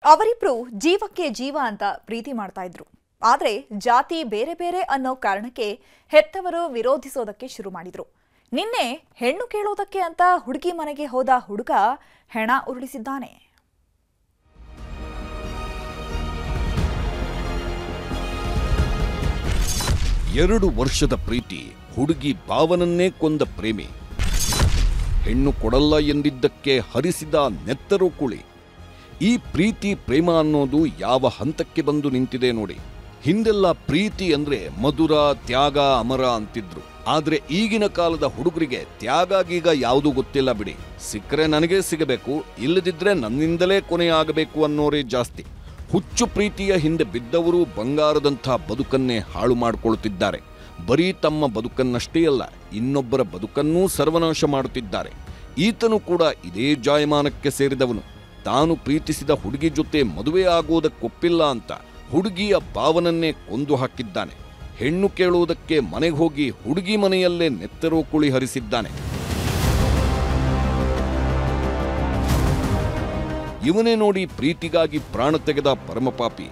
ಅವರಿಬ್ರು ಜೀವಕ್ಕೆ ಜೀವ ಅಂತ ಪ್ರೀತಿ ಮಾಡ್ತಾ ಇದ್ರು. ಆದ್ರೆ ಜಾತಿ ಬೇರೆ ಬೇರೆ ಅನ್ನೋ ಕಾರಣಕ್ಕೆ ಹೆತ್ತವರು ವಿರೋಧಿಸೋದಕ್ಕೆ ಶುರು ಮಾಡಿದ್ರು. ನಿನ್ನೆ ಹೆಣ್ಣು ಕೇಳೋದಕ್ಕೆ ಅಂತ ಹುಡುಗಿ ಮನೆಗೆ ಹೋದ ಹುಡುಗ ಹೆಣ ಉರುಳಿಸಿದ್ದಾನೆ. ಎರಡು ವರ್ಷದ ಪ್ರೀತಿ, ಹುಡುಗಿ ಭಾವನನ್ನೇ ಕೊಂದ ಪ್ರೇಮಿ. ಹೆಣ್ಣು ಕೊಡಲ್ಲ ಎಂದಿದ್ದಕ್ಕೆ ಹರಿಸಿದ ನೆತ್ತರು ಕುಳಿ. ಈ ಪ್ರೀತಿ ಪ್ರೇಮ ಅನ್ನೋದು ಯಾವ ಹಂತಕ್ಕೆ ಬಂದು ನಿಂತಿದೆ ನೋಡಿ. ಹಿಂದೆಲ್ಲ ಪ್ರೀತಿ ಅಂದ್ರೆ ಮಧುರ, ತ್ಯಾಗ, ಅಮರ ಅಂತಿದ್ರು. ಆದ್ರೆ ಈಗಿನ ಕಾಲದ ಹುಡುಗರಿಗೆ ತ್ಯಾಗ ಗೀಗ ಯಾವುದೂ ಗೊತ್ತಿಲ್ಲ ಬಿಡಿ. ಸಿಕ್ಕರೆ ನನಗೇ ಸಿಗಬೇಕು, ಇಲ್ಲದಿದ್ರೆ ನನ್ನಿಂದಲೇ ಕೊನೆಯಾಗಬೇಕು ಅನ್ನೋರೇ ಜಾಸ್ತಿ. ಹುಚ್ಚು ಪ್ರೀತಿಯ ಹಿಂದೆ ಬಿದ್ದವರು ಬಂಗಾರದಂಥ ಬದುಕನ್ನೇ ಹಾಳು ಮಾಡಿಕೊಳ್ಳುತ್ತಿದ್ದಾರೆ. ಬರೀ ತಮ್ಮ ಬದುಕನ್ನಷ್ಟೇ ಅಲ್ಲ, ಇನ್ನೊಬ್ಬರ ಬದುಕನ್ನೂ ಸರ್ವನಾಶ ಮಾಡುತ್ತಿದ್ದಾರೆ. ಈತನು ಕೂಡ ಇದೇ ಜಾಯಮಾನಕ್ಕೆ ಸೇರಿದವನು. ತಾನು ಪ್ರೀತಿಸಿದ ಹುಡುಗಿ ಜೊತೆ ಮದುವೆ ಆಗೋದಕ್ಕೊಪ್ಪಿಲ್ಲ ಅಂತ ಹುಡುಗಿಯ ಭಾವನನ್ನೇ ಕೊಂದು ಹಾಕಿದ್ದಾನೆ. ಹೆಣ್ಣು ಕೇಳುವುದಕ್ಕೆ ಮನೆಗೆ ಹೋಗಿ ಹುಡುಗಿ ಮನೆಯಲ್ಲೇ ನೆತ್ತರೋ ಕುಳಿ ಹರಿಸಿದ್ದಾನೆ. ಇವನೇ ನೋಡಿ ಪ್ರೀತಿಗಾಗಿ ಪ್ರಾಣ ತೆಗೆದ ಪರಮಪಾಪಿ.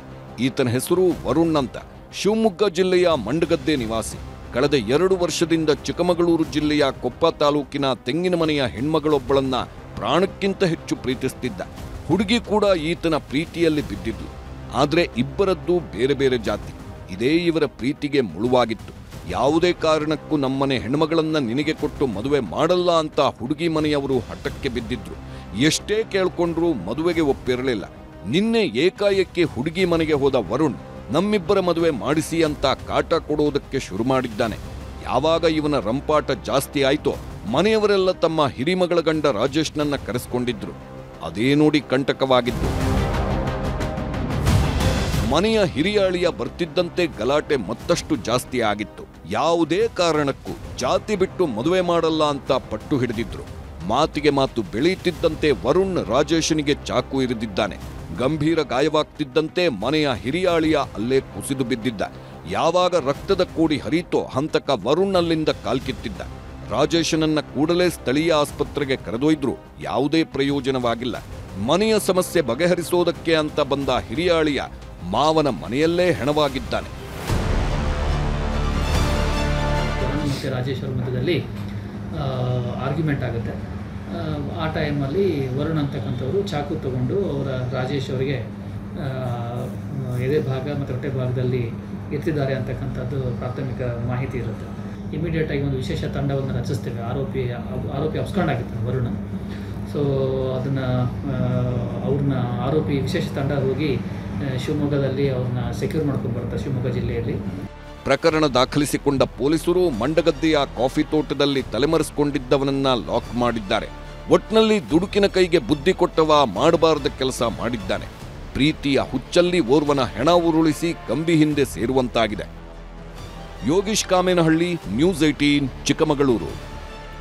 ಈತನ ಹೆಸರು ವರುಣ್ ಅಂತ. ಶಿವಮೊಗ್ಗ ಜಿಲ್ಲೆಯ ಮಂಡಗದ್ದೆ ನಿವಾಸಿ. ಕಳೆದ 2 ವರ್ಷದಿಂದ ಚಿಕ್ಕಮಗಳೂರು ಜಿಲ್ಲೆಯ ಕೊಪ್ಪ ತಾಲೂಕಿನ ತೆಂಗಿನ ಮನೆಯ ಹೆಣ್ಮಗಳೊಬ್ಬಳನ್ನ ಪ್ರಾಣಕ್ಕಿಂತ ಹೆಚ್ಚು ಪ್ರೀತಿಸುತ್ತಿದ್ದ. ಹುಡುಗಿ ಕೂಡ ಈತನ ಪ್ರೀತಿಯಲ್ಲಿ ಬಿದ್ದಿದ್ಲು. ಆದ್ರೆ ಇಬ್ಬರದ್ದು ಬೇರೆ ಬೇರೆ ಜಾತಿ. ಇದೇ ಇವರ ಪ್ರೀತಿಗೆ ಮುಳುವಾಗಿತ್ತು. ಯಾವುದೇ ಕಾರಣಕ್ಕೂ ನಮ್ಮನೆ ಹೆಣ್ಮಗಳನ್ನ ನಿನಗೆ ಕೊಟ್ಟು ಮದುವೆ ಮಾಡಲ್ಲ ಅಂತ ಹುಡುಗಿ ಮನೆಯವರು ಹಠಕ್ಕೆ ಬಿದ್ದಿದ್ರು. ಎಷ್ಟೇ ಕೇಳ್ಕೊಂಡ್ರೂ ಮದುವೆಗೆ ಒಪ್ಪಿರಲಿಲ್ಲ. ನಿನ್ನೆ ಏಕಾಏಕಿ ಹುಡುಗಿ ಮನೆಗೆ ಹೋದ ವರುಣ್ ನಮ್ಮಿಬ್ಬರ ಮದುವೆ ಮಾಡಿಸಿ ಅಂತ ಕಾಟ ಕೊಡೋದಕ್ಕೆ ಶುರು ಮಾಡಿದ್ದಾನೆ. ಯಾವಾಗ ಇವನ ರಂಪಾಟ ಜಾಸ್ತಿ ಆಯ್ತೋ ಮನೆಯವರೆಲ್ಲ ತಮ್ಮ ಹಿರಿಮಗಳ ಗಂಡ ರಾಜೇಶ್ನನ್ನ ಕರೆಸ್ಕೊಂಡಿದ್ರು. ಅದೇ ನೋಡಿ ಕಂಟಕವಾಗಿದ್ದು. ಮನೆಯ ಹಿರಿಯ ಅಳಿಯ ಬರ್ತಿದ್ದಂತೆ ಗಲಾಟೆ ಮತ್ತಷ್ಟು ಜಾಸ್ತಿ ಆಗಿತ್ತು. ಯಾವುದೇ ಕಾರಣಕ್ಕೂ ಜಾತಿ ಬಿಟ್ಟು ಮದುವೆ ಮಾಡಲ್ಲ ಅಂತ ಪಟ್ಟು ಹಿಡಿದಿದ್ರು. ಮಾತಿಗೆ ಮಾತು ಬೆಳೆಯುತ್ತಿದ್ದಂತೆ ವರುಣ್ ರಾಜೇಶನಿಗೆ ಚಾಕು ಇರಿದಿದ್ದಾನೆ. ಗಂಭೀರ ಗಾಯವಾಗ್ತಿದ್ದಂತೆ ಮನೆಯ ಹಿರಿಯ ಅಳಿಯ ಅಲ್ಲೇ ಕುಸಿದು ಬಿದ್ದಿದ್ದ. ಯಾವಾಗ ರಕ್ತದ ಕೋಡಿ ಹರಿತೋ ಹಂತಕ ವರುಣ್ ಅಲ್ಲಿಂದ ಕಾಲ್ಕಿತ್ತಿದ್ದ. ರಾಜೇಶನನ್ನ ಕೂಡಲೇ ಸ್ಥಳೀಯ ಆಸ್ಪತ್ರೆಗೆ ಕರೆದೊಯ್ದ್ರು. ಯಾವುದೇ ಪ್ರಯೋಜನವಾಗಿಲ್ಲ. ಮನೆಯ ಸಮಸ್ಯೆ ಬಗೆಹರಿಸೋದಕ್ಕೆ ಅಂತ ಬಂದ ಹಿರಿಯ ಅಳಿಯ ಮಾವನ ಮನೆಯಲ್ಲೇ ಹೆಣವಾಗಿದ್ದಾನೆ. ಮತ್ತು ರಾಜೇಶ್ ಅವರ ಮಧ್ಯದಲ್ಲಿ ಆರ್ಗ್ಯುಮೆಂಟ್ ಆಗುತ್ತೆ. ಆ ಟೈಮಲ್ಲಿ ವರುಣ್ ಅಂತಕ್ಕಂಥವ್ರು ಚಾಕು ತಗೊಂಡು ರಾಜೇಶ್ ಅವರಿಗೆ ಎದೆ ಭಾಗ ಮತ್ತು ಹೊಟ್ಟೆ ಭಾಗದಲ್ಲಿ ಎತ್ತಿದ್ದಾರೆ ಅಂತಕ್ಕಂಥದ್ದು ಪ್ರಾಥಮಿಕ ಮಾಹಿತಿ ಇರುತ್ತೆ. ಇಮಿಡಿಯೇಟಾಗಿ ಒಂದು ವಿಶೇಷ ತಂಡವನ್ನು ರಚಿಸ್ತೇವೆ. ಆರೋಪಿ ಅಬ್ಸ್ಕಾಂಡ್ ಆಗಿರ್ತಾನೆ ವರುಣ. ಸೊ ಅದನ್ನು ಅವ್ರನ್ನ ಆರೋಪಿ ವಿಶೇಷ ತಂಡ ಹೋಗಿ ಶಿವಮೊಗ್ಗದಲ್ಲಿ ಅವ್ರನ್ನ ಸೆಕ್ಯೂರ್ ಮಾಡ್ಕೊಂಡು ಬರ್ತಾರೆ. ಶಿವಮೊಗ್ಗ ಜಿಲ್ಲೆಯಲ್ಲಿ ಪ್ರಕರಣ ದಾಖಲಿಸಿಕೊಂಡ ಪೊಲೀಸರು ಮಂಡಗದ್ದೆಯ ಕಾಫಿ ತೋಟದಲ್ಲಿ ತಲೆಮರೆಸಿಕೊಂಡಿದ್ದವನನ್ನ ಲಾಕ್ ಮಾಡಿದ್ದಾರೆ. ಒಟ್ನಲ್ಲಿ ದುಡುಕಿನ ಕೈಗೆ ಬುದ್ಧಿ ಕೊಟ್ಟವ ಮಾಡಬಾರದ ಕೆಲಸ ಮಾಡಿದ್ದಾನೆ. ಪ್ರೀತಿಯ ಹುಚ್ಚಲ್ಲಿ ಓರ್ವನ ಹೆಣ ಉರುಳಿಸಿ ಕಂಬಿ ಹಿಂದೆ ಸೇರುವಂತಾಗಿದೆ. ಯೋಗೀಶ್ ಕಾಮೇನಹಳ್ಳಿ, ನ್ಯೂಸ್ 18, ಚಿಕ್ಕಮಗಳೂರು.